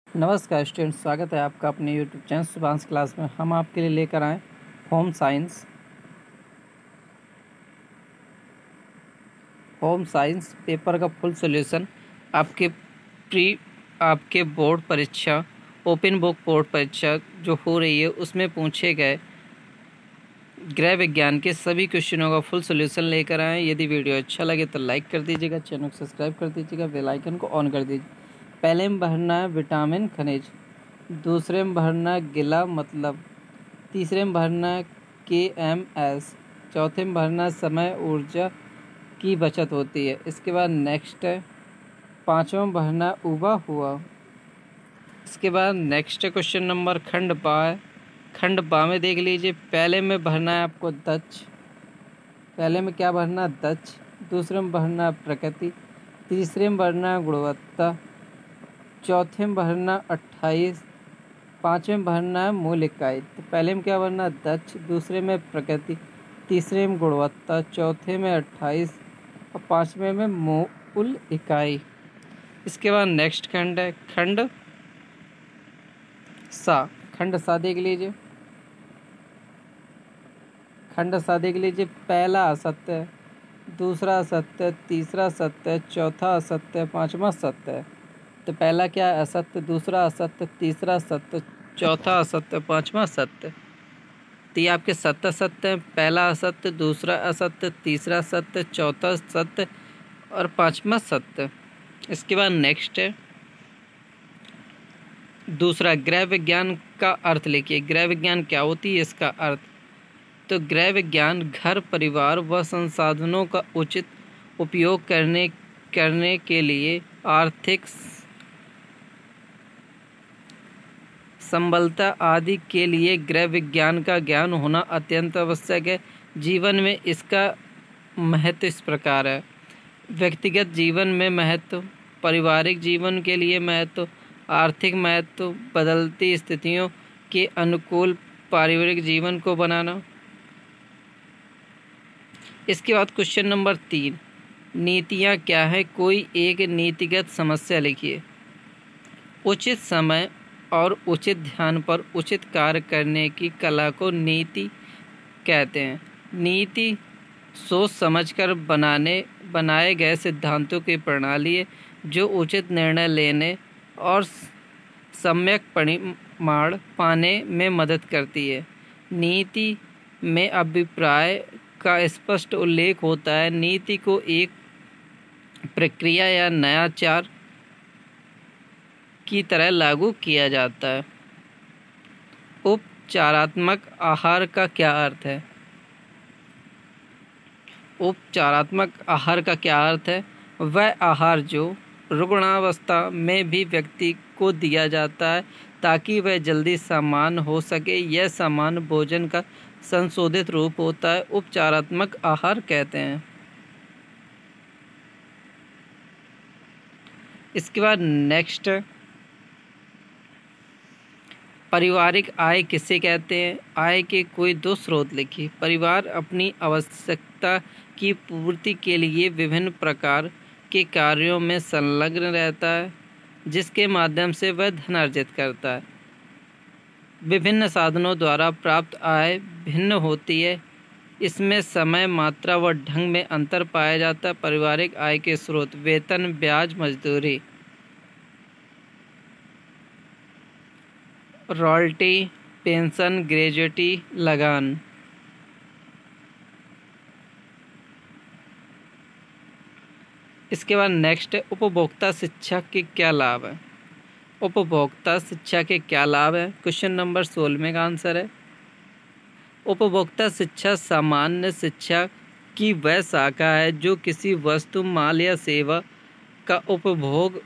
नमस्कार स्टूडेंट, स्वागत है आपका अपने यूट्यूब चैनल शुभांश क्लास में। हम आपके लिए लेकर आए होम साइंस पेपर का फुल सॉल्यूशन। आपके बोर्ड परीक्षा, ओपन बुक बोर्ड परीक्षा जो हो रही है उसमें पूछे गए गृह विज्ञान के सभी क्वेश्चनों का फुल सॉल्यूशन लेकर आए। यदि वीडियो अच्छा लगे तो लाइक कर दीजिएगा, चैनल को सब्सक्राइब कर दीजिएगा, बेल आइकन को ऑन कर दीजिए। पहले में भरना है विटामिन खनिज, दूसरे में भरना है गिला मतलब, तीसरे में भरना है KMS, चौथे में भरना है समय ऊर्जा की बचत होती है। इसके बाद नेक्स्ट है पाँचवा में भरना है उबा हुआ। इसके बाद नेक्स्ट क्वेश्चन नंबर खंड बा है। खंड बा में देख लीजिए, पहले में भरना है आपको दक्ष, पहले में क्या भरना है दक्ष, दूसरे में भरना है प्रकृति, तीसरे में भरना है गुणवत्ता, चौथे में भरना 28, पाँचवें में भरना है मूल इकाई। तो पहले में क्या भरना है दक्ष, दूसरे में प्रकृति, तीसरे में गुणवत्ता, चौथे में 28 और पाँचवें में मूल इकाई। इसके बाद नेक्स्ट खंड है खंड सा। खंड सा देख लीजिए, खंड सा देख लीजिए, पहला असत्य है, दूसरा असत्य, तीसरा सत्य, चौथा असत्य, पाँचवा सत्य है। तो पहला क्या है असत्य, दूसरा असत्य, तीसरा सत्य, चौथा असत्य, पाँचवा सत्य। तो ये आपके सत्य सत्य, पहला असत्य, दूसरा असत्य, तीसरा सत्य, चौथा सत्य और पाँचवा सत्य। इसके बाद नेक्स्ट है दूसरा, गृह विज्ञान का अर्थ लिखिए। गृह विज्ञान क्या होती है, इसका अर्थ। तो गृह विज्ञान घर, परिवार व संसाधनों का उचित उपयोग करने के लिए आर्थिक संबलता आदि के लिए गृह विज्ञान का ज्ञान होना अत्यंत आवश्यक है। जीवन में इसका महत्व इस प्रकार है: व्यक्तिगत जीवन में महत्व, पारिवारिक जीवन के लिए महत्व, आर्थिक महत्व, बदलती स्थितियों के अनुकूल पारिवारिक जीवन को बनाना। इसके बाद क्वेश्चन नंबर 3, नीतियाँ क्या है, कोई एक नीतिगत समस्या लिखिए। उचित समय और उचित ध्यान पर उचित कार्य करने की कला को नीति कहते हैं। नीति सोच समझकर बनाए गए सिद्धांतों की प्रणाली है जो उचित निर्णय लेने और सम्यक परिणाम पाने में मदद करती है। नीति में अभिप्राय का स्पष्ट उल्लेख होता है। नीति को एक प्रक्रिया या नवाचार की तरह लागू किया जाता है। उपचारात्मक आहार का क्या अर्थ है? उपचारात्मक आहार का क्या अर्थ है? वह आहार जो रुग्णावस्था में भी व्यक्ति को दिया जाता है ताकि वह जल्दी सामान्य हो सके। यह सामान्य भोजन का संशोधित रूप होता है, उपचारात्मक आहार कहते हैं। इसके बाद नेक्स्ट, पारिवारिक आय किसे कहते हैं? आय के कोई दो स्रोत लिखिए। परिवार अपनी आवश्यकता की पूर्ति के लिए विभिन्न प्रकार के कार्यों में संलग्न रहता है जिसके माध्यम से वह धन अर्जित करता है। विभिन्न साधनों द्वारा प्राप्त आय भिन्न होती है, इसमें समय, मात्रा व ढंग में अंतर पाया जाता है। पारिवारिक आय के स्रोत वेतन, ब्याज, मजदूरी, रॉयल्टी, पेंशन, ग्रेजुएटी, लगान। इसके बाद नेक्स्ट है उपभोक्ता शिक्षा के क्या लाभ हैं। उपभोक्ता शिक्षा के क्या लाभ हैं? क्वेश्चन नंबर 16 का आंसर है उपभोक्ता शिक्षा सामान्य शिक्षा की वह शाखा है जो किसी वस्तु, माल या सेवा का उपभोग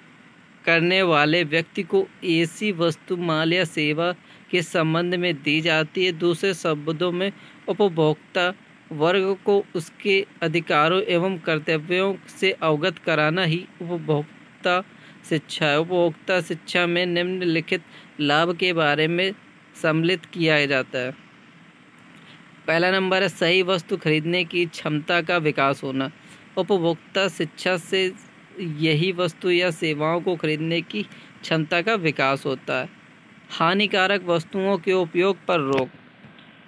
करने वाले व्यक्ति को ऐसी वस्तु, माल या सेवा के संबंध में दी जाती है। दूसरे शब्दों में उपभोक्ता वर्ग को उसके अधिकारों एवं कर्तव्यों से अवगत कराना ही उपभोक्ता शिक्षा है। उपभोक्ता शिक्षा में निम्नलिखित लाभ के बारे में सम्मिलित किया जाता है। पहला नंबर है सही वस्तु खरीदने की क्षमता का विकास होना। उपभोक्ता शिक्षा से यही वस्तु या सेवाओं को खरीदने की क्षमता का विकास होता है। हानिकारक वस्तुओं के उपयोग पर रोक।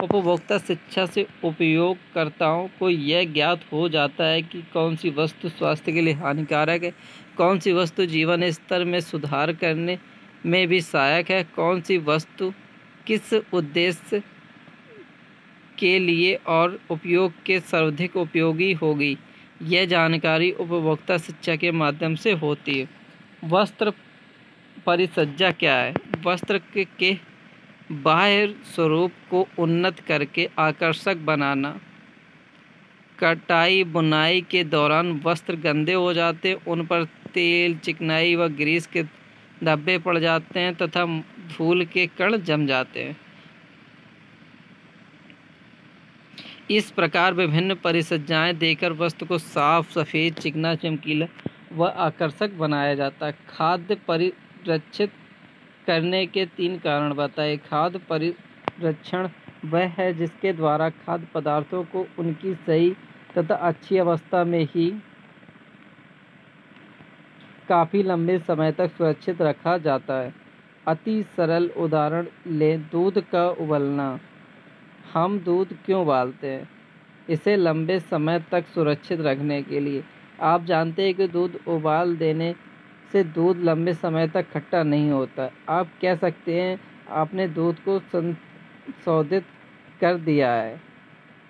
उपभोक्ता शिक्षा से उपयोगकर्ताओं को यह ज्ञात हो जाता है कि कौन सी वस्तु स्वास्थ्य के लिए हानिकारक है, कौन सी वस्तु जीवन स्तर में सुधार करने में भी सहायक है, कौन सी वस्तु किस उद्देश्य के लिए और उपयोग के सर्वाधिक उपयोगी होगी। यह जानकारी उपभोक्ता शिक्षा के माध्यम से होती है। वस्त्र परिसज्जा क्या है? वस्त्र के बाह्य स्वरूप को उन्नत करके आकर्षक बनाना। कटाई बुनाई के दौरान वस्त्र गंदे हो जाते हैं, उन पर तेल, चिकनाई व ग्रीस के धब्बे पड़ जाते हैं तथा धूल के कण जम जाते हैं। इस प्रकार विभिन्न परिसज्जाएं देकर वस्त्र को साफ, सफ़ेद, चिकना, चमकीला व आकर्षक बनाया जाता है। खाद्य परिरक्षित करने के 3 कारण बताए। खाद्य परिरक्षण वह है जिसके द्वारा खाद्य पदार्थों को उनकी सही तथा अच्छी अवस्था में ही काफ़ी लंबे समय तक सुरक्षित रखा जाता है। अति सरल उदाहरण लें, दूध का उबलना। हम दूध क्यों उबालते हैं? इसे लंबे समय तक सुरक्षित रखने के लिए। आप जानते हैं कि दूध उबाल देने से दूध लंबे समय तक खट्टा नहीं होता। आप कह सकते हैं आपने दूध को संशोधित कर दिया है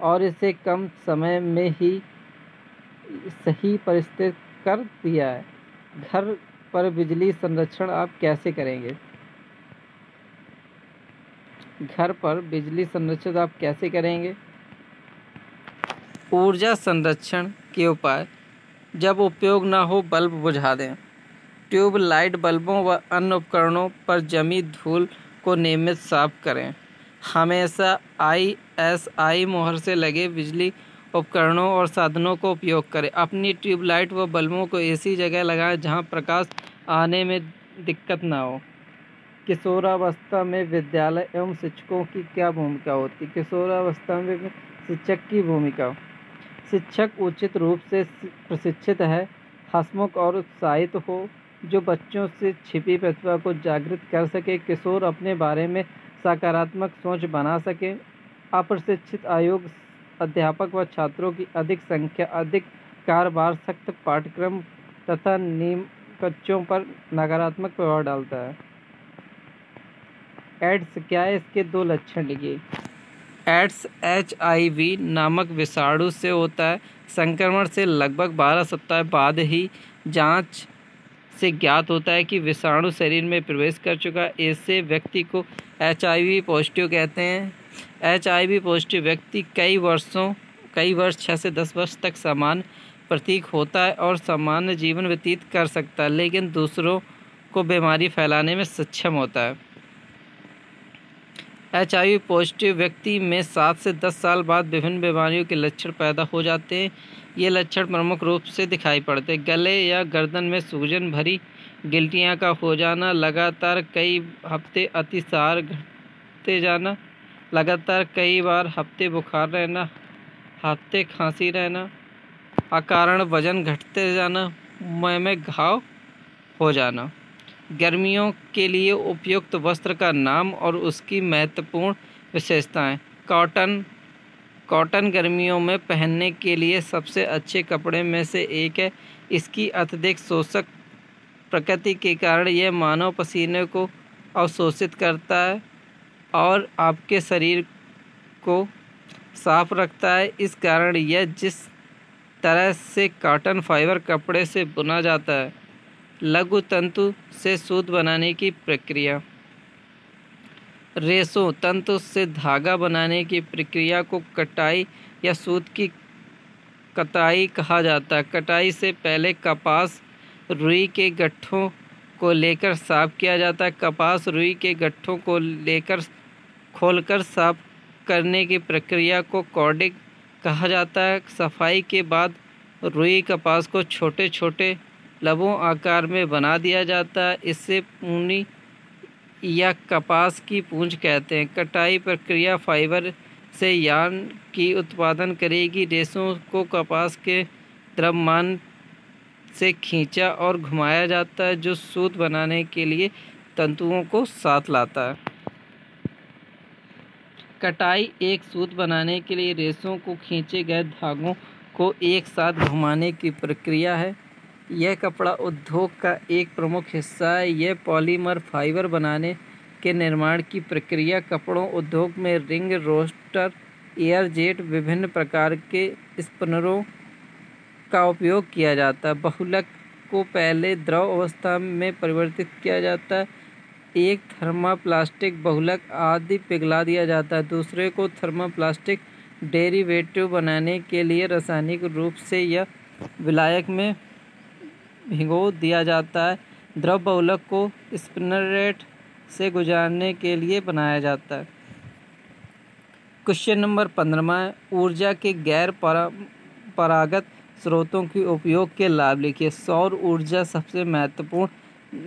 और इसे कम समय में ही सही परिस्थित कर दिया है। घर पर बिजली संरक्षण आप कैसे करेंगे? घर पर बिजली संरक्षण आप कैसे करेंगे? ऊर्जा संरक्षण के उपाय। जब उपयोग न हो बल्ब बुझा दें। ट्यूब लाइट बल्बों व अन्य उपकरणों पर जमी धूल को नियमित साफ करें। हमेशा ISI मोहर से लगे बिजली उपकरणों और साधनों को उपयोग करें। अपनी ट्यूबलाइट व बल्बों को ऐसी जगह लगाएं जहां प्रकाश आने में दिक्कत न हो। किशोरावस्था में विद्यालय एवं शिक्षकों की क्या भूमिका होती है? किशोरावस्था में शिक्षक की भूमिका। शिक्षक उचित रूप से प्रशिक्षित है, हंसमुख और उत्साहित हो, जो बच्चों से छिपी प्रतिभा को जागृत कर सके। किशोर अपने बारे में सकारात्मक सोच बना सके। अप्रशिक्षित अयोग्य अध्यापक व छात्रों की अधिक संख्या अधिक कार्यभार, सख्त पाठ्यक्रम तथा नियम बच्चों पर नकारात्मक प्रभाव डालता है। एड्स क्या है? इसके 2 लक्षण लिखिए। एड्स HIV नामक विषाणु से होता है। संक्रमण से लगभग 12 सप्ताह बाद ही जांच से ज्ञात होता है कि विषाणु शरीर में प्रवेश कर चुका है। ऐसे व्यक्ति को HIV पॉजिटिव कहते हैं। HIV पॉजिटिव व्यक्ति कई वर्ष 6 से 10 वर्ष तक सामान्य प्रतीक होता है और सामान्य जीवन व्यतीत कर सकता है, लेकिन दूसरों को बीमारी फैलाने में सक्षम होता है। HIV पॉजिटिव व्यक्ति में 7 से 10 साल बाद विभिन्न बीमारियों के लक्षण पैदा हो जाते हैं। ये लक्षण प्रमुख रूप से दिखाई पड़ते हैं। गले या गर्दन में सूजन भरी गिल्टियाँ का हो जाना, लगातार कई हफ्ते अतिसार घटते जाना, लगातार कई बार हफ्ते बुखार रहना, हफ्ते खांसी रहना, अकारण वजन घटते जाना, मुंह में घाव हो जाना। गर्मियों के लिए उपयुक्त वस्त्र का नाम और उसकी महत्वपूर्ण विशेषताएं। कॉटन गर्मियों में पहनने के लिए सबसे अच्छे कपड़े में से एक है। इसकी अत्यधिक शोषक प्रकृति के कारण यह मानव पसीने को अवशोषित करता है और आपके शरीर को साफ रखता है। इस कारण यह जिस तरह से कॉटन फाइबर कपड़े से बुना जाता है, लघु तंतु से सूत बनाने की प्रक्रिया। रेशों तंतु से धागा बनाने की प्रक्रिया को कटाई या सूत की कताई कहा जाता है। कटाई से पहले कपास रुई के गट्ठों को लेकर साफ किया जाता है। कपास रुई के गट्ठों को लेकर खोलकर साफ करने की प्रक्रिया को कॉर्डिंग कहा जाता है। सफाई के बाद रुई कपास को छोटे छोटे लबों आकार में बना दिया जाता है। इससे ऊनी या कपास की पूंछ कहते हैं। कटाई प्रक्रिया फाइबर से यार्न की उत्पादन करेगी। रेशों को कपास के द्रव्यमान से खींचा और घुमाया जाता है, जो सूत बनाने के लिए तंतुओं को साथ लाता है। कटाई एक सूत बनाने के लिए रेशों को खींचे गए धागों को एक साथ घुमाने की प्रक्रिया है। यह कपड़ा उद्योग का एक प्रमुख हिस्सा है। यह पॉलीमर फाइबर बनाने के निर्माण की प्रक्रिया कपड़ों उद्योग में रिंग रोस्टर, एयर जेट, विभिन्न प्रकार के स्पिनरों का उपयोग किया जाता है। बहुलक को पहले द्रव अवस्था में परिवर्तित किया जाता है। एक थर्मोप्लास्टिक बहुलक आदि पिघला दिया जाता है। दूसरे को थर्मोप्लास्टिक डेरिवेटिव बनाने के लिए रासायनिक रूप से या विलायक में भिगो दिया जाता है। द्रव बहुलक को स्पिनरेट से गुजारने के लिए बनाया जाता है। क्वेश्चन नंबर 15 ऊर्जा के गैर परंपरागत स्रोतों के उपयोग के लाभ लिखिए। सौर ऊर्जा सबसे महत्वपूर्ण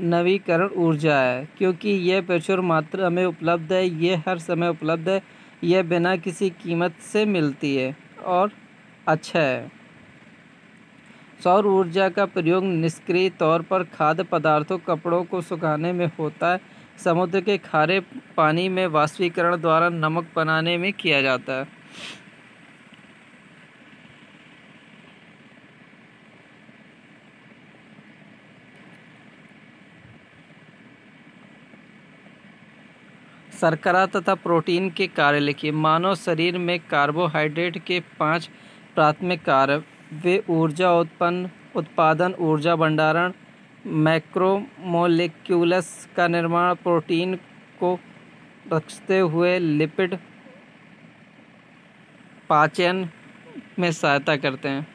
नवीकरण ऊर्जा है क्योंकि यह प्रचुर मात्रा में उपलब्ध है। यह हर समय उपलब्ध है। यह बिना किसी कीमत से मिलती है और अच्छा है। सौर ऊर्जा का प्रयोग निष्क्रिय तौर पर खाद्य पदार्थों, कपड़ों को सुखाने में होता है। समुद्र के खारे पानी में वाष्पीकरण द्वारा नमक बनाने में किया जाता है। शर्करा तथा प्रोटीन के कार्य लिखिए। मानव शरीर में कार्बोहाइड्रेट के 5 प्राथमिक कार्य वे ऊर्जा उत्पादन, ऊर्जा भंडारण, मैक्रोमोलेक्यूल्स का निर्माण, प्रोटीन को रखते हुए लिपिड पाचन में सहायता करते हैं।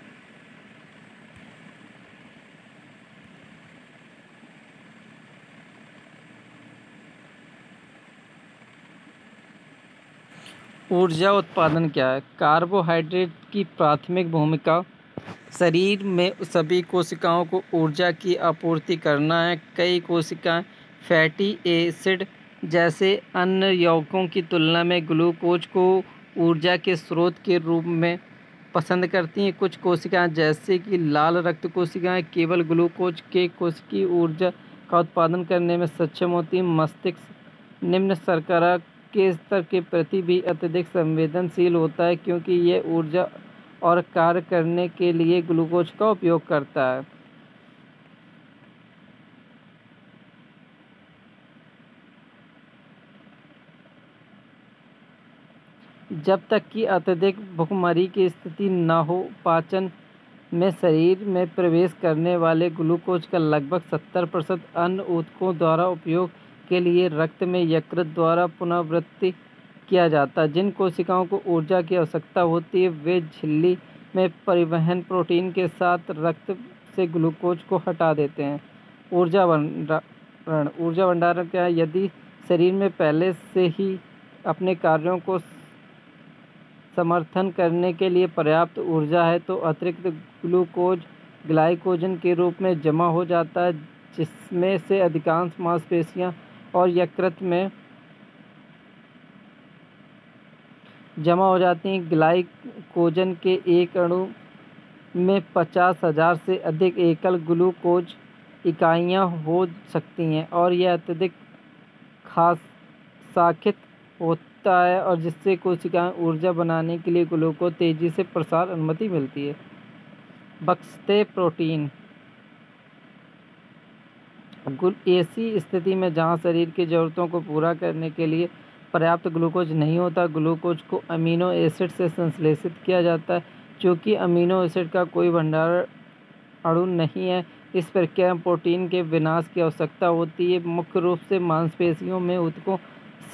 ऊर्जा उत्पादन क्या है? कार्बोहाइड्रेट की प्राथमिक भूमिका शरीर में सभी कोशिकाओं को ऊर्जा की आपूर्ति करना है। कई कोशिकाएं फैटी एसिड जैसे अन्य यौगिकों की तुलना में ग्लूकोज को ऊर्जा के स्रोत के रूप में पसंद करती हैं। कुछ कोशिकाएं जैसे कि लाल रक्त कोशिकाएं केवल ग्लूकोज के कोशिकीय ऊर्जा का उत्पादन करने में सक्षम होती हैं। मस्तिष्क निम्न शर्करा के स्तर के प्रति भी अत्यधिक संवेदनशील होता है क्योंकि यह ऊर्जा और कार्य करने के लिए ग्लूकोज का उपयोग करता है। जब तक कि अत्यधिक भूखमरी की स्थिति न हो, पाचन में शरीर में प्रवेश करने वाले ग्लूकोज का लगभग 70% अन्य ऊतकों द्वारा उपयोग के लिए रक्त में यकृत द्वारा पुनर्वृत्ति किया जाता है। जिन कोशिकाओं को ऊर्जा की आवश्यकता होती है वे झिल्ली में परिवहन प्रोटीन के साथ रक्त से ग्लूकोज को हटा देते हैं। ऊर्जा भंडारण क्या है? यदि शरीर में पहले से ही अपने कार्यों को समर्थन करने के लिए पर्याप्त ऊर्जा है तो अतिरिक्त ग्लूकोज ग्लाइकोजन के रूप में जमा हो जाता है, जिसमें से अधिकांश मांसपेशियां और यकृत में जमा हो जाती हैं। ग्लाइकोजन के एक अणु में 50,000 से अधिक एकल ग्लूकोज इकाइयां हो सकती हैं और यह अत्यधिक शाखित होता है और जिससे कोशिकाएं ऊर्जा बनाने के लिए ग्लूकोज तेजी से प्रसार अनुमति मिलती है। बक्सते प्रोटीन ऐसी स्थिति में जहां शरीर की ज़रूरतों को पूरा करने के लिए पर्याप्त ग्लूकोज नहीं होता, ग्लूकोज को अमीनो एसिड से संश्लेषित किया जाता है। चूँकि अमीनो एसिड का कोई भंडारण अणु नहीं है, इस प्रक्रिया में प्रोटीन के विनाश की आवश्यकता होती है। मुख्य रूप से मांसपेशियों में ऊतकों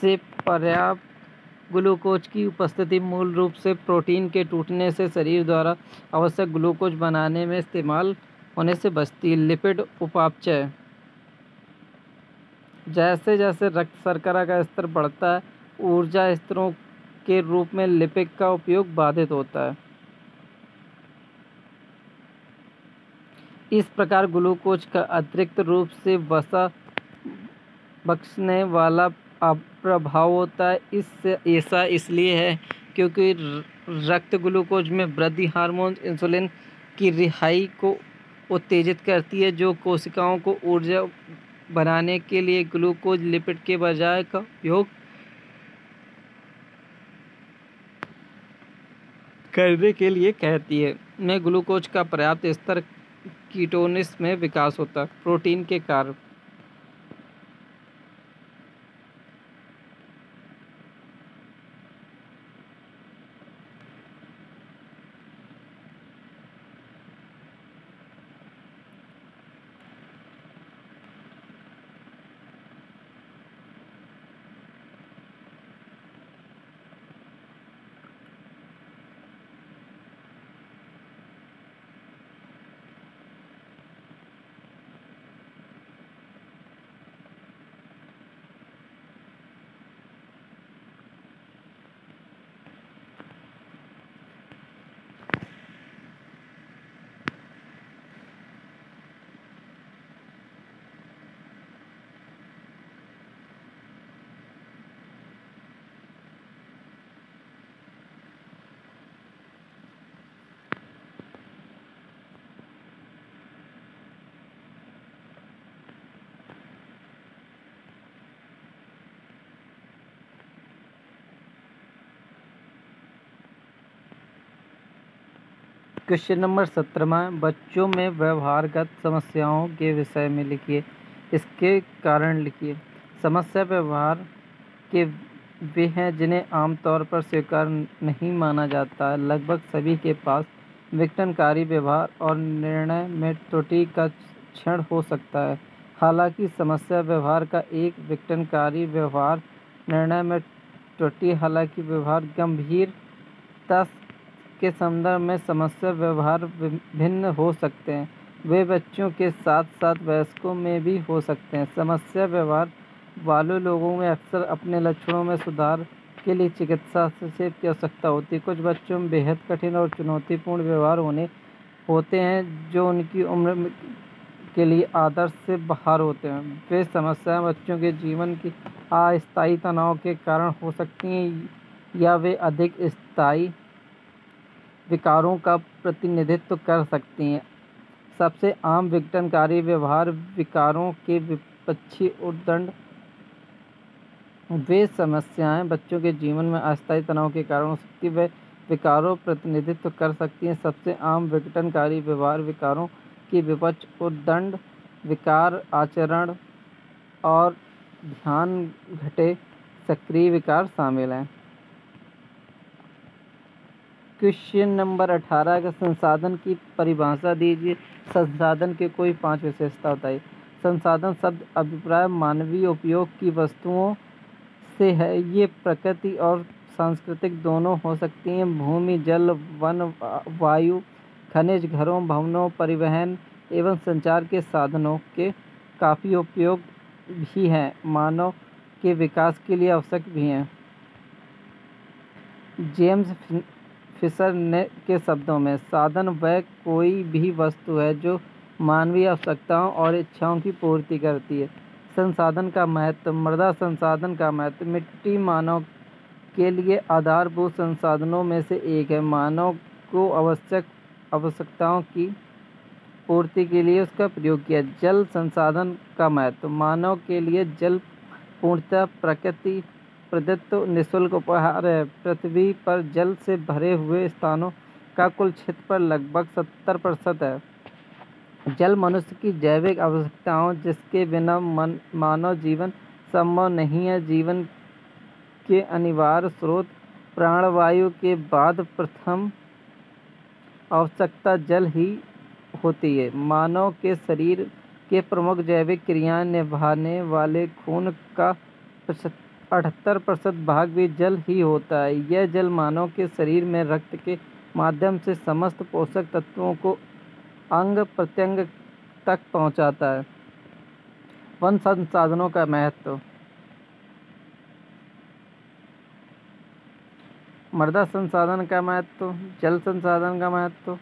से पर्याप्त ग्लूकोज की उपस्थिति मूल रूप से प्रोटीन के टूटने से शरीर द्वारा आवश्यक ग्लूकोज बनाने में इस्तेमाल होने से बचती है। लिपिड उपापचय जैसे जैसे रक्त शर्करा का स्तर बढ़ता है, ऊर्जा स्तरों के रूप में लिपिड का उपयोग बाधित होता है। इस प्रकार ग्लूकोज का अतिरिक्त रूप से वसा बख्शने वाला प्रभाव होता है। ऐसा इसलिए है क्योंकि रक्त ग्लूकोज में वृद्धि हार्मोन इंसुलिन की रिहाई को उत्तेजित करती है, जो कोशिकाओं को ऊर्जा बनाने के लिए ग्लूकोज लिपिड के बजाय का उपयोग करने के लिए कहती है। में ग्लूकोज का पर्याप्त स्तर कीटोनिस में विकास होता है। प्रोटीन के कार्य। क्वेश्चन नंबर 17 बच्चों में व्यवहारगत समस्याओं के विषय में लिखिए। इसके कारण लिखिए। समस्या व्यवहार के वे हैं जिन्हें आमतौर पर स्वीकार नहीं माना जाता। लगभग सभी के पास विघटनकारी व्यवहार और निर्णय में त्रुटि का क्षण हो सकता है। हालांकि समस्या व्यवहार का एक विघटनकारी व्यवहार निर्णय में त्रुटि हालांकि व्यवहार गंभीरता के संदर्भ में समस्या व्यवहार भिन्न हो सकते हैं। वे बच्चों के साथ साथ वयस्कों में भी हो सकते हैं। समस्या व्यवहार वाले लोगों में अक्सर अपने लक्षणों में सुधार के लिए चिकित्सा हस्तक्षेप की आवश्यकता होती है। कुछ बच्चों में बेहद कठिन और चुनौतीपूर्ण व्यवहार होते हैं जो उनकी उम्र के लिए आदर्श से बाहर होते हैं। वे समस्याएं बच्चों के जीवन की अस्थायी तनाव के कारण हो सकती हैं या वे अधिक स्थायी विकारों का प्रतिनिधित्व कर सकती हैं। सबसे आम विघटनकारी व्यवहार विकारों के विपक्षी उद्दंड। वे समस्याएं बच्चों के जीवन में अस्थायी तनाव के कारण हो सकती है। वे विकारों प्रतिनिधित्व कर सकती हैं। सबसे आम विघटनकारी व्यवहार विकारों की विपक्ष उद्दंड विकार, आचरण और ध्यान घटे सक्रिय विकार शामिल हैं। क्वेश्चन नंबर 18 का संसाधन की परिभाषा दीजिए। संसाधन के कोई 5 विशेषता बताइए। संसाधन शब्द अभिप्राय मानवीय उपयोग की वस्तुओं से है। ये प्रकृति और सांस्कृतिक दोनों हो सकती हैं। भूमि, जल, वन, वायु, खनिज, घरों, भवनों, परिवहन एवं संचार के साधनों के काफ़ी उपयोग भी हैं। मानव के विकास के लिए आवश्यक भी हैं। जेम्स फिशर के शब्दों में साधन वह कोई भी वस्तु है जो मानवीय आवश्यकताओं और इच्छाओं की पूर्ति करती है। संसाधन का महत्व। मृदा संसाधन का महत्व। मिट्टी मानव के लिए आधारभूत संसाधनों में से एक है। मानव को आवश्यकताओं की पूर्ति के लिए उसका प्रयोग किया। जल संसाधन का महत्व। मानव के लिए जल पूर्णतः प्रकृति प्रदत्त निःशुल्क उपहार है। पृथ्वी पर जल से भरे हुए स्थानों का कुल क्षेत्रफल लगभग 70% है। जल मनुष्य की जैविक आवश्यकताओं जिसके बिना मानव जीवन संभव नहीं है। जीवन के अनिवार्य स्रोत प्राणवायु के बाद प्रथम आवश्यकता जल ही होती है। मानव के शरीर के प्रमुख जैविक क्रियाएं निभाने वाले खून का 78% भाग भी जल ही होता है। यह जल मानव के शरीर में रक्त के माध्यम से समस्त पोषक तत्वों को अंग प्रत्यंग तक पहुंचाता है। वन संसाधनों का महत्व। मृदा संसाधन का महत्व। जल संसाधन का महत्व।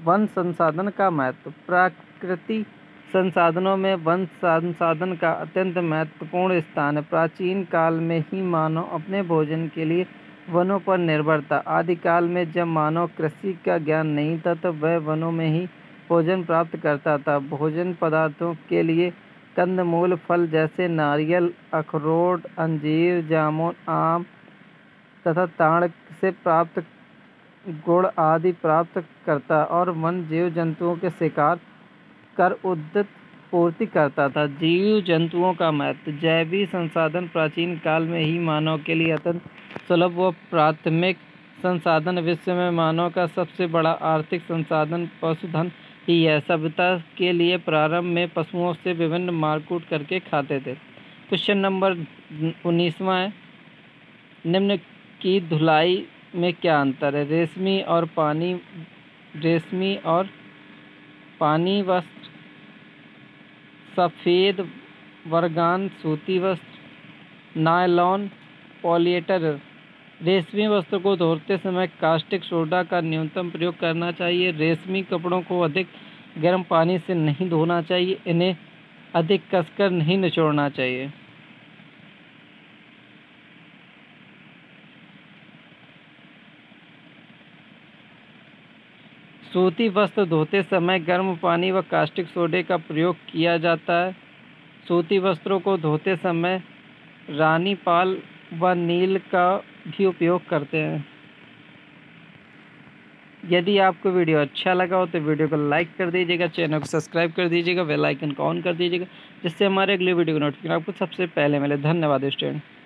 वन संसाधन का महत्व। प्राकृतिक संसाधनों में वन संसाधन का अत्यंत महत्वपूर्ण स्थान है। प्राचीन काल में ही मानव अपने भोजन के लिए वनों पर निर्भर था। आदिकाल में जब मानव कृषि का ज्ञान नहीं था तो वह वनों में ही भोजन प्राप्त करता था। भोजन पदार्थों के लिए कंदमूल, फल जैसे नारियल, अखरोट, अंजीर, जामुन, आम तथा ताड़ से प्राप्त गुड़ आदि प्राप्त करता और वन जीव जंतुओं के शिकार कर उद्दत पूर्ति करता था। जीव जंतुओं का महत्व। जैविक संसाधन प्राचीन काल में ही मानव के लिए अत्यंत सुलभ व प्राथमिक संसाधन। विश्व में मानव का सबसे बड़ा आर्थिक संसाधन पशुधन ही है। सभ्यता के लिए प्रारंभ में पशुओं से विभिन्न मारकूट करके खाते थे। क्वेश्चन नंबर 19वां है, निम्न की धुलाई में क्या अंतर है? रेशमी और पानी वस्त्र, सफ़ेद वर्गान सूती वस्त्र, नायलॉन पॉलिएस्टर। रेशमी वस्त्र को धोते समय कास्टिक सोडा का न्यूनतम प्रयोग करना चाहिए। रेशमी कपड़ों को अधिक गर्म पानी से नहीं धोना चाहिए। इन्हें अधिक कसकर नहीं निचोड़ना चाहिए। सूती वस्त्र धोते समय गर्म पानी व कास्टिक सोडे का प्रयोग किया जाता है। सूती वस्त्रों को धोते समय रानी पाल व नील का भी उपयोग करते हैं। यदि आपको वीडियो अच्छा लगा हो तो वीडियो को लाइक कर दीजिएगा, चैनल को सब्सक्राइब कर दीजिएगा, बेल आइकन को ऑन कर दीजिएगा, जिससे हमारे अगले वीडियो का नोटिफिकेशन आपको सबसे पहले मिले। धन्यवाद स्टूडेंट।